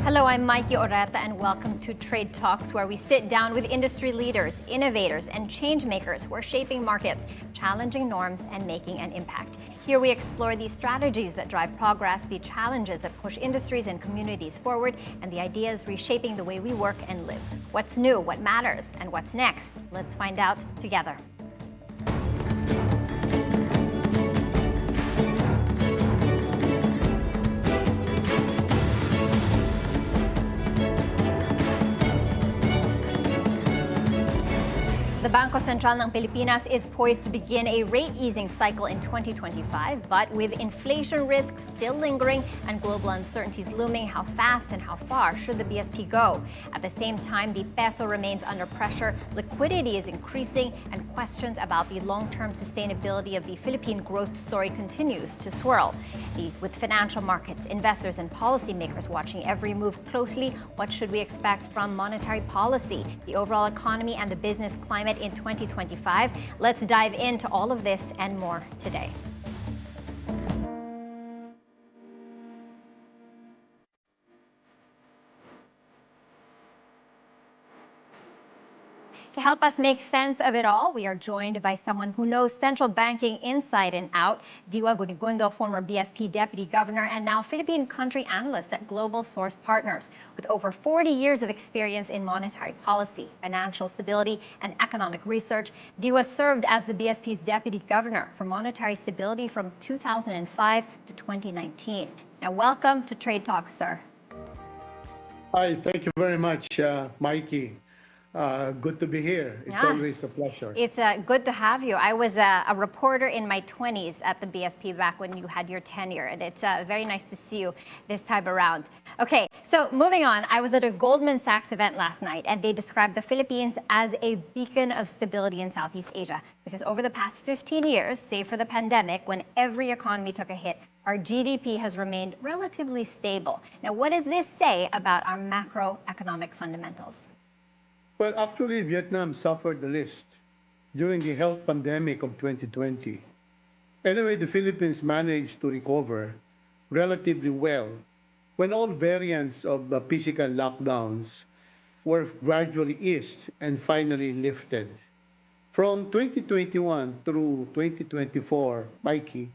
Hello, I'm Maiki Oreta, and welcome to Trade Talks, where we sit down with industry leaders, innovators, and change makers who are shaping markets, challenging norms, and making an impact. Here we explore the strategies that drive progress, the challenges that push industries and communities forward, and the ideas reshaping the way we work and live. What's new, what matters, and what's next? Let's find out together. The Bangko Sentral ng Pilipinas is poised to begin a rate easing cycle in 2025, but with inflation risks still lingering and global uncertainties looming, how fast and how far should the BSP go? At the same time, the peso remains under pressure, liquidity is increasing, and questions about the long-term sustainability of the Philippine growth story continues to swirl. With financial markets, investors, and policymakers watching every move closely, what should we expect from monetary policy, the overall economy, and the business climate in 2025? Let's dive into all of this and more today. To help us make sense of it all, we are joined by someone who knows central banking inside and out, Diwa Guinigundo, former BSP Deputy Governor and now Philippine Country Analyst at GlobalSource Partners. With over 40 years of experience in monetary policy, financial stability, and economic research, Diwa served as the BSP's Deputy Governor for monetary stability from 2005 to 2019. Now, welcome to Trade Talks, sir. Hi, thank you very much, Maiki. Good to be here. It's always a pleasure. It's good to have you. I was a reporter in my 20s at the BSP back when you had your tenure, and it's very nice to see you this time around. Okay, so moving on, I was at a Goldman Sachs event last night, and they described the Philippines as a beacon of stability in Southeast Asia, because over the past 15 years, save for the pandemic, when every economy took a hit, our GDP has remained relatively stable. Now, what does this say about our macroeconomic fundamentals? Well, actually, Vietnam suffered the least during the health pandemic of 2020. Anyway, the Philippines managed to recover relatively well when all variants of the physical lockdowns were gradually eased and finally lifted. From 2021 through 2024, Mikey,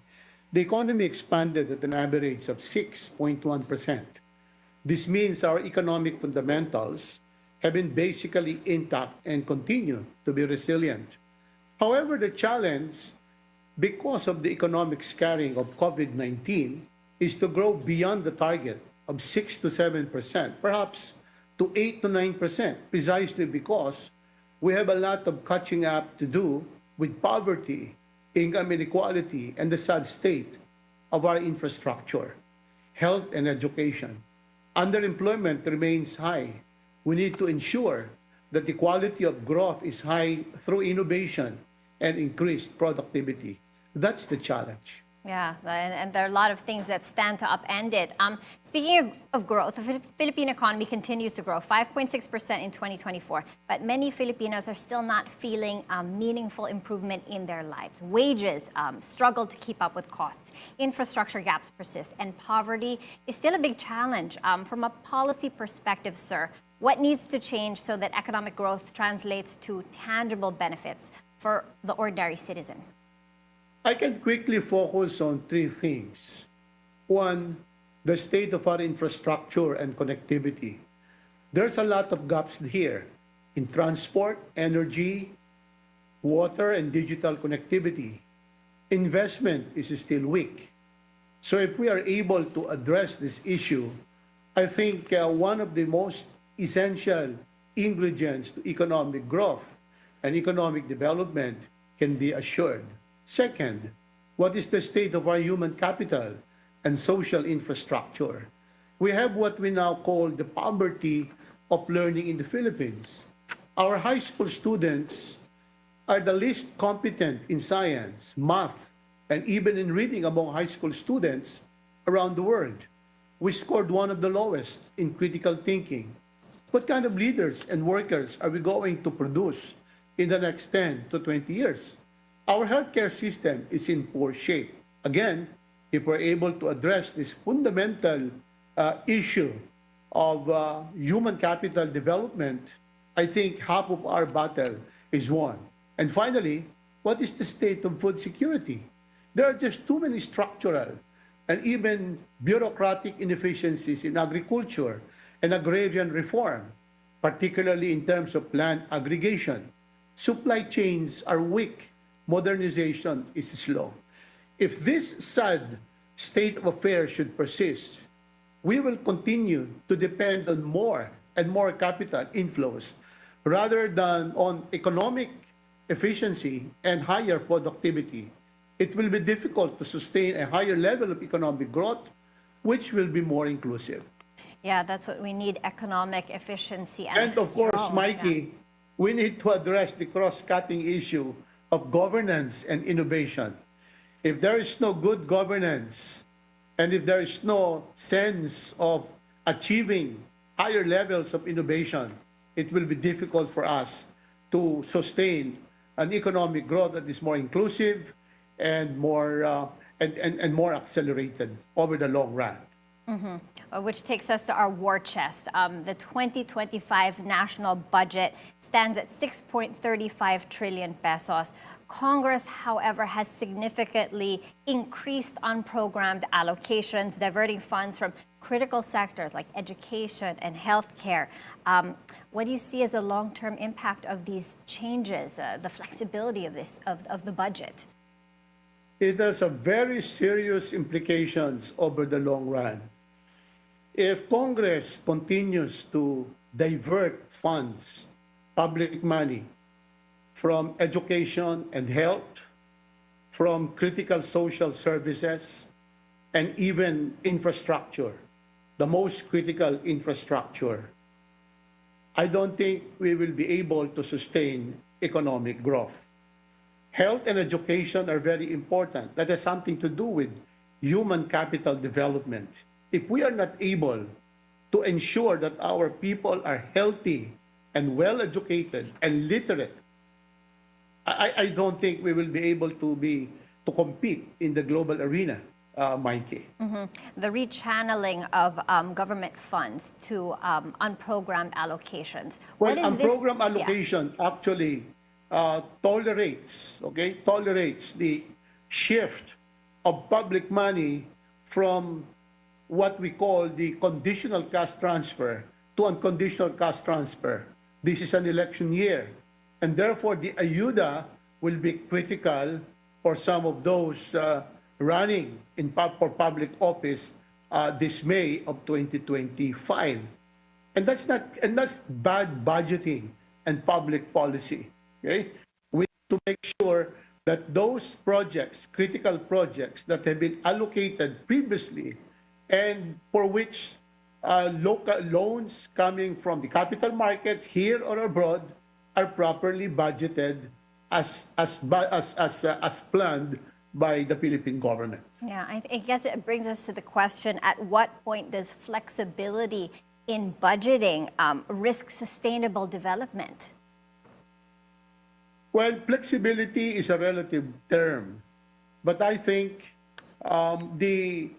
the economy expanded at an average of 6.1%. This means our economic fundamentals have been basically intact and continue to be resilient. However, the challenge, because of the economic scarring of COVID-19, is to grow beyond the target of 6 to 7%, perhaps to 8 to 9%, precisely because we have a lot of catching up to do with poverty, income inequality, and the sad state of our infrastructure, health and education. Underemployment remains high. We need to ensure that the quality of growth is high through innovation and increased productivity. That's the challenge. Yeah, and there are a lot of things that stand to upend it. Speaking of growth, the Philippine economy continues to grow, 5.6% in 2024, but many Filipinos are still not feeling meaningful improvement in their lives. Wages struggle to keep up with costs, infrastructure gaps persist, and poverty is still a big challenge. From a policy perspective, sir, what needs to change so that economic growth translates to tangible benefits for the ordinary citizen? I can quickly focus on three things. One, the state of our infrastructure and connectivity. There's a lot of gaps here in transport, energy, water, and digital connectivity. Investment is still weak. So if we are able to address this issue, I think one of the most essential ingredients to economic growth and economic development can be assured. Second, what is the state of our human capital and social infrastructure? We have what we now call the poverty of learning in the Philippines. Our high school students are the least competent in science, math, and even in reading among high school students around the world. We scored one of the lowest in critical thinking. What kind of leaders and workers are we going to produce in the next 10 to 20 years? Our healthcare system is in poor shape. Again, if we're able to address this fundamental issue of human capital development, I think half of our battle is won. And finally, what is the state of food security? There are just too many structural and even bureaucratic inefficiencies in agriculture and agrarian reform, particularly in terms of land aggregation. Supply chains are weak. Modernization is slow. If this sad state of affairs should persist, we will continue to depend on more and more capital inflows rather than on economic efficiency and higher productivity. It will be difficult to sustain a higher level of economic growth, which will be more inclusive. Yeah, that's what we need, economic efficiency And of course, Mikey, we need to address the cross-cutting issue of governance and innovation. If there is no good governance, and if there is no sense of achieving higher levels of innovation, it will be difficult for us to sustain an economic growth that is more inclusive and and more accelerated over the long run. Which takes us to our war chest. The 2025 national budget stands at 6.35 trillion pesos. Congress, however, has significantly increased unprogrammed allocations, diverting funds from critical sectors like education and healthcare. What do you see as the long-term impact of these changes, the flexibility of the budget? It has a very serious implications over the long run. If Congress continues to divert funds, public money, from education and health, from critical social services, and even infrastructure, the most critical infrastructure, I don't think we will be able to sustain economic growth. Health and education are very important. That has something to do with human capital development. If we are not able to ensure that our people are healthy and well-educated and literate, I don't think we will be able to compete in the global arena, Maiki. The rechanneling of government funds to unprogrammed allocations. Well, What is unprogrammed this? allocation actually tolerates the shift of public money from what we call the conditional cash transfer to unconditional cash transfer. This is an election year, and therefore the ayuda will be critical for some of those running for public office this May of 2025. And that's bad budgeting and public policy. Okay? We need to make sure that those projects, critical projects that have been allocated previously and for which local loans coming from the capital markets here or abroad are properly budgeted as planned by the Philippine government. Yeah, I guess it brings us to the question, at what point does flexibility in budgeting risk sustainable development? Well, flexibility is a relative term, but I think the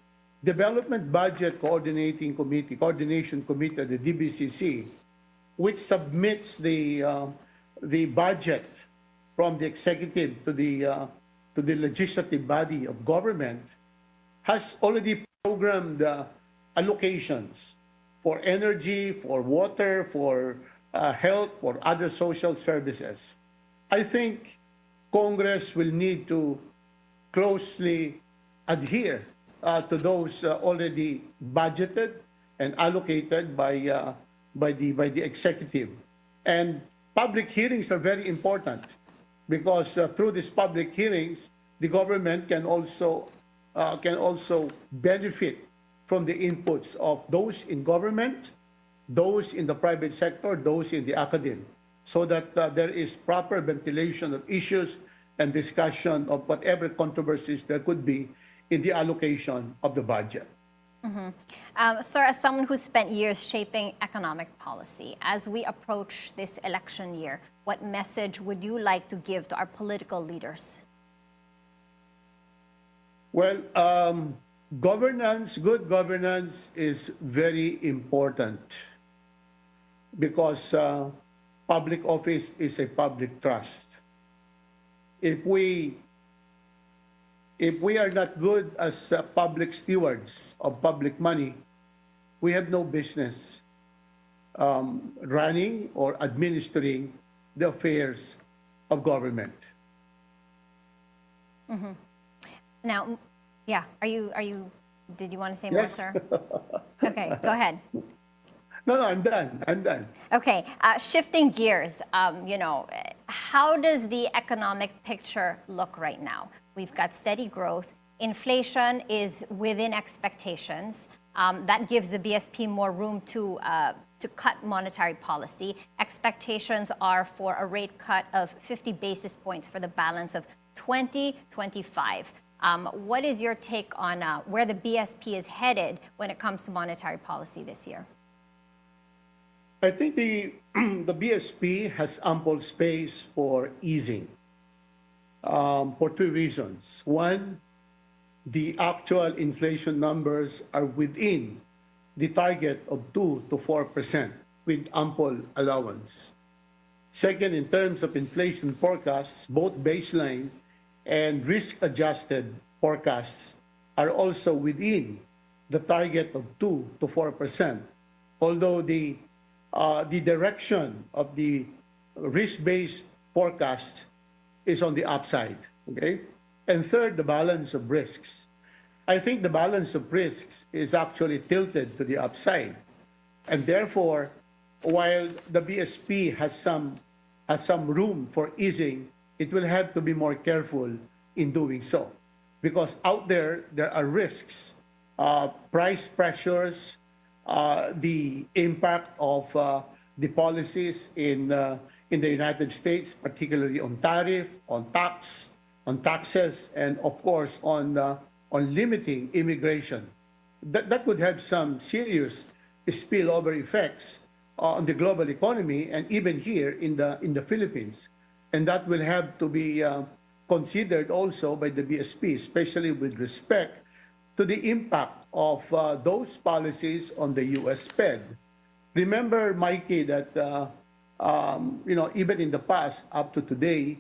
Development Budget Coordination Committee, the DBCC, which submits the budget from the executive to the legislative body of government, has already programmed allocations for energy, for water, for health, for other social services. I think Congress will need to closely adhere to those already budgeted and allocated by the executive. And public hearings are very important because through these public hearings, the government can also benefit from the inputs of those in government, those in the private sector, those in the academe, so that there is proper ventilation of issues and discussion of whatever controversies there could be in the allocation of the budget. Sir, as someone who spent years shaping economic policy, as we approach this election year, what message would you like to give to our political leaders? Well, Governance, good governance is very important because public office is a public trust. If we are not good as public stewards of public money, we have no business running or administering the affairs of government. Now, yeah, did you want to say more, Yes. sir? Okay, go ahead. No, I'm done. I'm done. Okay, shifting gears, how does the economic picture look right now? We've got steady growth. Inflation is within expectations. That gives the BSP more room to cut monetary policy. Expectations are for a rate cut of 50 basis points for the balance of 2025. What is your take on where the BSP is headed when it comes to monetary policy this year? I think the BSP has ample space for easing for two reasons. One, the actual inflation numbers are within the target of 2 to 4% with ample allowance. Second, in terms of inflation forecasts, both baseline and risk-adjusted forecasts are also within the target of 2 to 4%, although the direction of the risk-based forecast is on the upside, okay? And third, the balance of risks. I think the balance of risks is actually tilted to the upside. And therefore, while the BSP has some room for easing, it will have to be more careful in doing so. Because out there are risks, price pressures, the impact of the policies in the United States, particularly on tariff, on taxes, and of course on limiting immigration. That could have some serious spillover effects on the global economy and even here in the Philippines, and that will have to be considered also by the BSP, especially with respect to the impact of those policies on the U.S. Fed. Remember, Maiki, that even in the past up to today,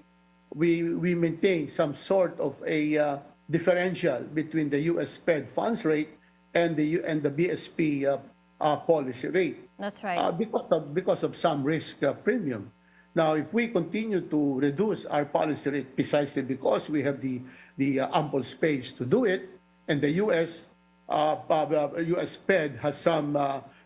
we maintain some sort of a differential between the U.S. Fed funds rate and the BSP policy rate. That's right. Because of some risk premium. Now, if we continue to reduce our policy rate precisely because we have the ample space to do it, and the U.S. Fed has some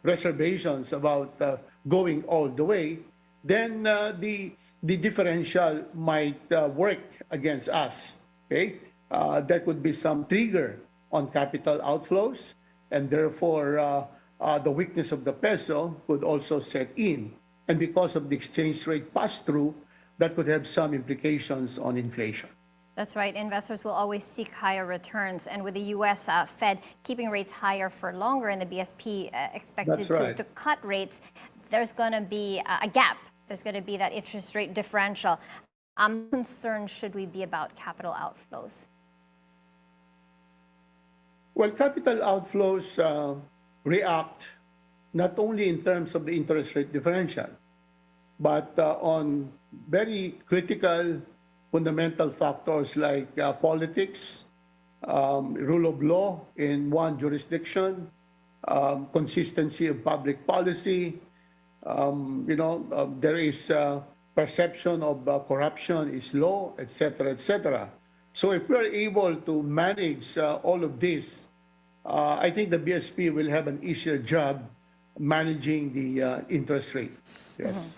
reservations about going all the way, then the differential might work against us. Okay, there could be some trigger on capital outflows, and therefore the weakness of the peso could also set in. And because of the exchange rate pass-through, that could have some implications on inflation. That's right. Investors will always seek higher returns. And with the U.S. Fed keeping rates higher for longer and the BSP expected to cut rates, there's going to be a gap. There's going to be that interest rate differential. I'm concerned should we be about capital outflows? Well, capital outflows react not only in terms of the interest rate differential, but on very critical fundamental factors like politics, rule of law in one jurisdiction, consistency of public policy. There is perception of corruption is low, etc., etc. So if we are able to manage all of this, I think the BSP will have an easier job managing the interest rate. Yes.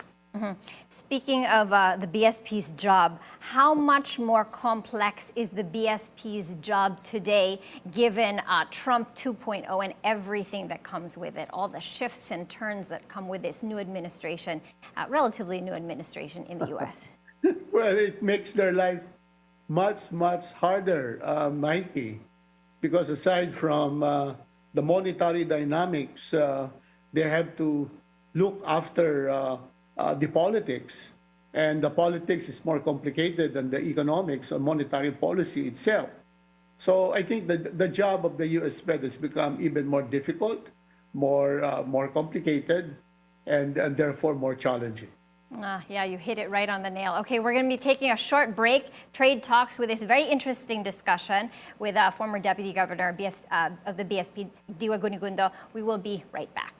Speaking of the BSP's job, how much more complex is the BSP's job today, given Trump 2.0 and everything that comes with it, all the shifts and turns that come with this new administration, relatively new administration in the U.S.? Well, it makes their life much, much harder, Mikey, because aside from the monetary dynamics, they have to look after the politics, and the politics is more complicated than the economics or monetary policy itself. So I think the job of the U.S. Fed has become even more difficult, more complicated, and therefore more challenging. Yeah, you hit it right on the nail. Okay, we're going to be taking a short break. Trade talks with this very interesting discussion with former Deputy Governor of the BSP, Diwa Guinigundo. We will be right back.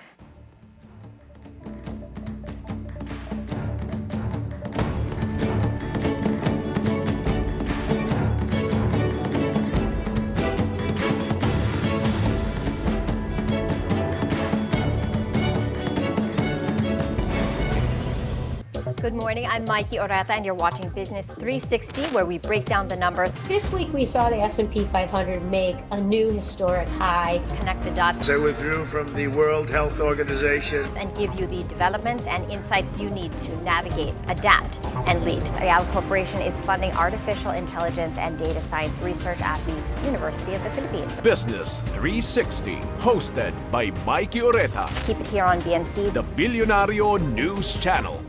Good morning, I'm Maiki Oreta and you're watching Business 360 where we break down the numbers. This week we saw the S&P 500 make a new historic high. Connect the dots. They withdrew from the World Health Organization. And give you the developments and insights you need to navigate, adapt, and lead. Real Corporation is funding artificial intelligence and data science research at the University of the Philippines. Business 360, hosted by Maiki Oreta, Keep it here on BNC. the Bilyonaryo News Channel.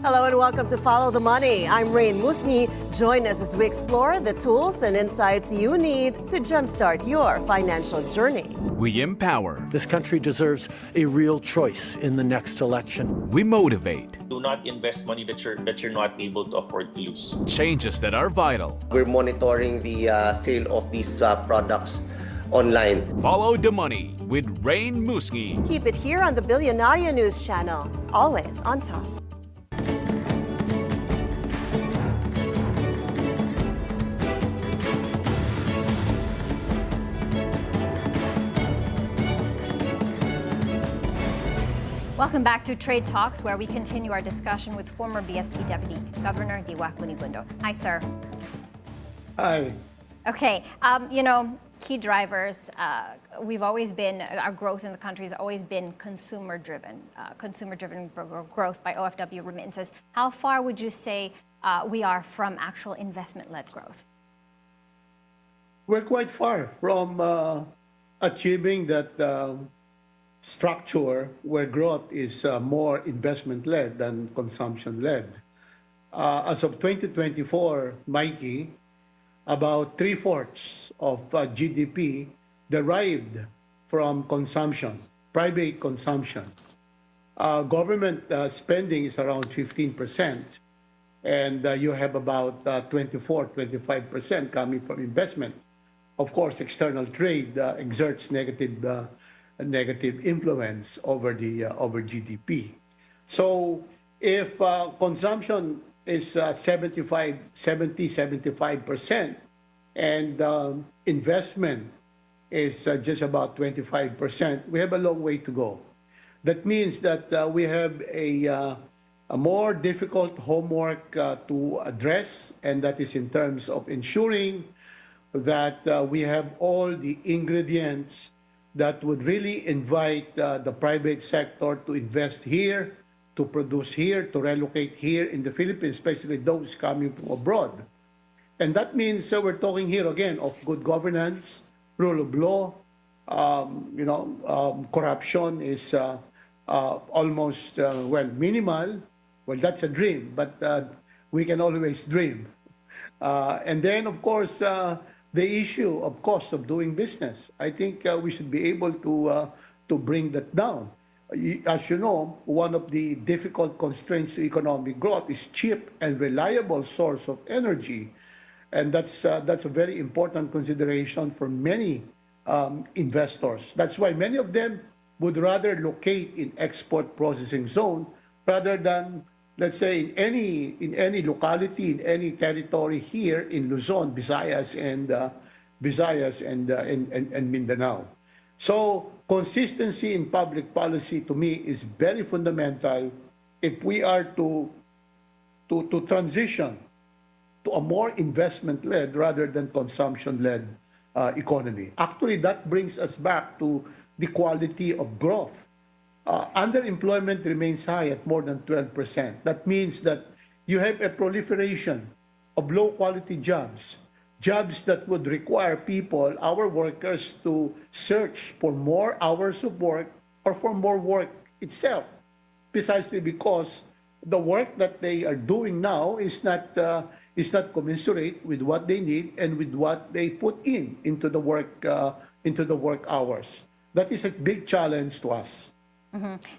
Hello and welcome to Follow the Money. I'm Rain Musni. Join us as we explore the tools and insights you need to jumpstart your financial journey. We empower, This country deserves a real choice in the next election. we motivate, Do not invest money that you're not able to afford to lose. changes that are vital. We're monitoring the sale of these products online. Follow the Money with Rain Musni. Keep it here on the Bilyonaryo News Channel, always on top. Welcome back to Trade Talks, where we continue our discussion with former BSP Deputy Governor Diwa Guinigundo. Hi, sir. Hi. Okay, key drivers, we've always been, our growth in the country has always been consumer-driven growth by OFW remittances. How far would you say we are from actual investment-led growth? We're quite far from achieving that structure where growth is more investment-led than consumption-led. As of 2024, Mikey, about 3/4 of GDP derived from consumption, private consumption. Government spending is around 15%, and you have about 24-25% coming from investment. Of course, external trade exerts negative influence over GDP. So if consumption is 70-75%, and investment is just about 25%, we have a long way to go. That means that we have a more difficult homework to address, and that is in terms of ensuring that we have all the ingredients that would really invite the private sector to invest here, to produce here, to relocate here in the Philippines, especially those coming from abroad. And that means we're talking here again of good governance, rule of law. Corruption is almost, minimal. Well, that's a dream, but we can always dream. And then, of course, the issue of cost of doing business. I think we should be able to bring that down. As you know, one of the difficult constraints to economic growth is cheap and reliable source of energy, and that's a very important consideration for many investors. That's why many of them would rather locate in export processing zone rather than, let's say, in any locality, in any territory here in Luzon, Visayas, and Mindanao. So consistency in public policy to me is very fundamental if we are to transition to a more investment-led rather than consumption-led economy. Actually, that brings us back to the quality of growth. Underemployment remains high at more than 12%. That means that you have a proliferation of low-quality jobs, jobs that would require people, our workers, to search for more hours of work or for more work itself, precisely because the work that they are doing now is not commensurate with what they need and with what they put into the work hours. That is a big challenge to us.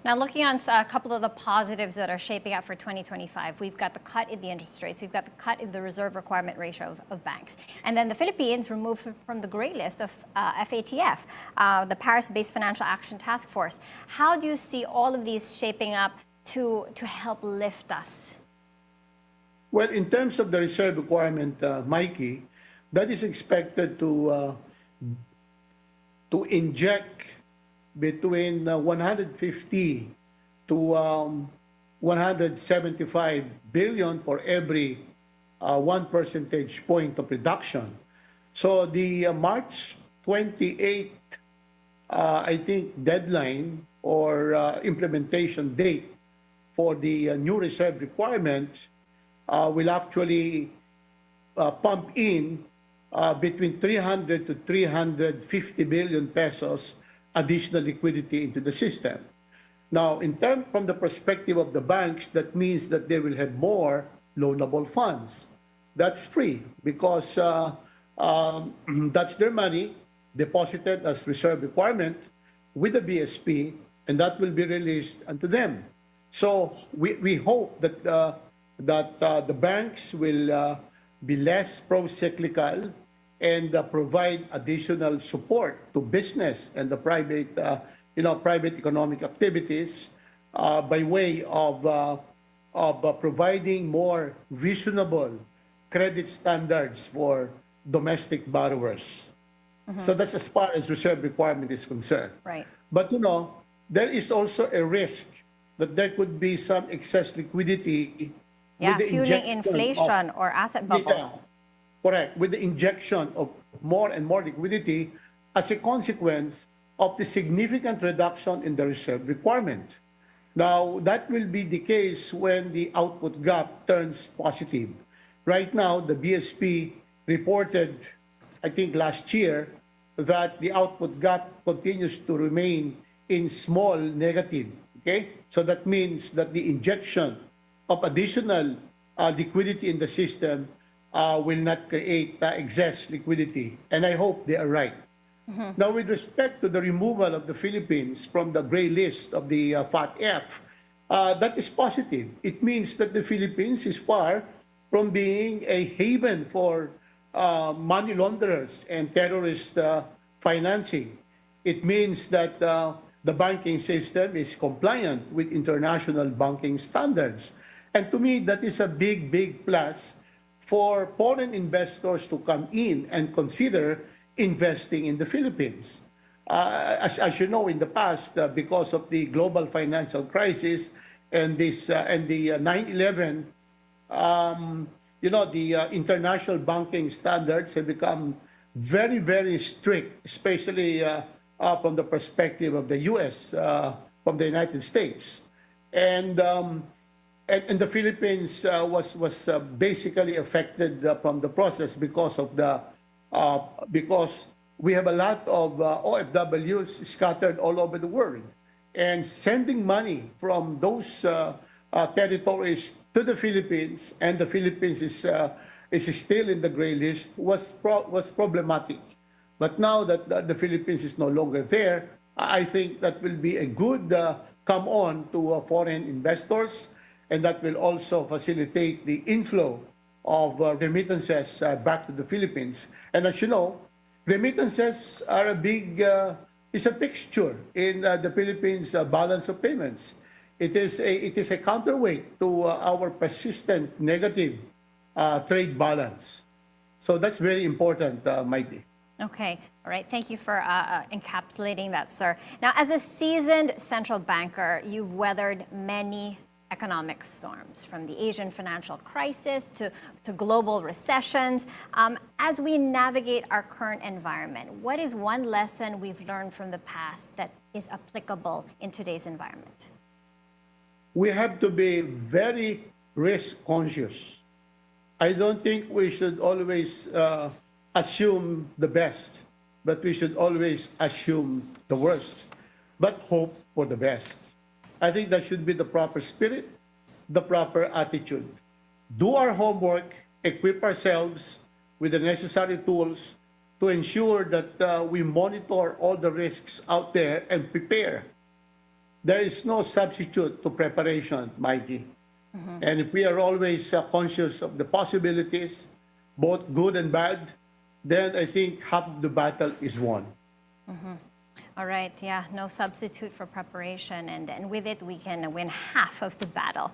Now, looking on a couple of the positives that are shaping up for 2025, we've got the cut in the interest rates, we've got the cut in the reserve requirement ratio of banks, and then the Philippines removed from the gray list of FATF, the Paris-based Financial Action Task Force. How do you see all of these shaping up to help lift us? Well, in terms of the reserve requirement, Maiki, that is expected to inject between 150 to 175 billion for every 1 percentage point of reduction. So the March 28, I think, deadline or implementation date for the new reserve requirement will actually pump in between 300 to 350 billion pesos additional liquidity into the system. Now, from the perspective of the banks, that means that they will have more loanable funds. That's free because that's their money deposited as reserve requirement with the BSP, and that will be released unto them. So we hope that the banks will be less pro-cyclical and provide additional support to business and the private economic activities by way of providing more reasonable credit standards for domestic borrowers. So that's as far as reserve requirement is concerned. Right. But there is also a risk that there could be some excess liquidity. Yeah, with the fueling injection inflation or asset bubbles. Yeah, correct. With the injection of more and more liquidity as a consequence of the significant reduction in the reserve requirement. Now, that will be the case when the output gap turns positive. Right now, the BSP reported, I think last year, that the output gap continues to remain in small negative. Okay? So that means that the injection of additional liquidity in the system will not create excess liquidity. And I hope they are right. Now, with respect to the removal of the Philippines from the gray list of the FATF, that is positive. It means that the Philippines is far from being a haven for money launderers and terrorist financing. It means that the banking system is compliant with international banking standards. And to me, that is a big, big plus for foreign investors to come in and consider investing in the Philippines. As you know, in the past, because of the global financial crisis and the 9/11, the international banking standards have become very, very strict, especially from the perspective of the U.S., from the United States. And the Philippines was basically affected from the process because we have a lot of OFWs scattered all over the world, and sending money from those territories to the Philippines, and the Philippines is still in the gray list, was problematic. But now that the Philippines is no longer there, I think that will be a good come on to foreign investors. And that will also facilitate the inflow of remittances back to the Philippines. And as you know, remittances are is a fixture in the Philippines' balance of payments. It is a counterweight to our persistent negative trade balance. So that's very important, Maiki. Okay. All right. Thank you for encapsulating that, sir. Now, as a seasoned central banker, you've weathered many economic storms, from the Asian financial crisis to global recessions. As we navigate our current environment, what is one lesson we've learned from the past that is applicable in today's environment? We have to be very risk conscious. I don't think we should always assume the best, but we should always assume the worst, but hope for the best. I think that should be the proper spirit the proper attitude. Do our homework, equip ourselves with the necessary tools to ensure that we monitor all the risks out there and prepare. There is no substitute to preparation, Maiki. And if we are always conscious of the possibilities, both good and bad, then I think half of the battle is won. All right, yeah, no substitute for preparation, and with it, we can win half of the battle.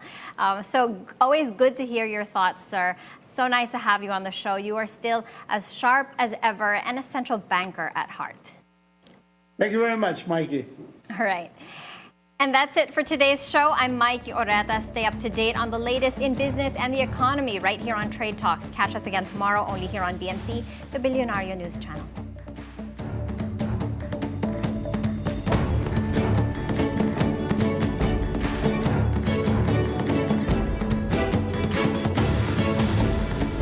So always good to hear your thoughts, sir. So nice to have you on the show. You are still as sharp as ever and a central banker at heart. Thank you very much, Maiki. All right. And that's it for today's show. I'm Maiki Oreta. Stay up to date on the latest in business and the economy right here on Trade Talks. Catch us again tomorrow only here on BNC, the Bilyonaryo News Channel.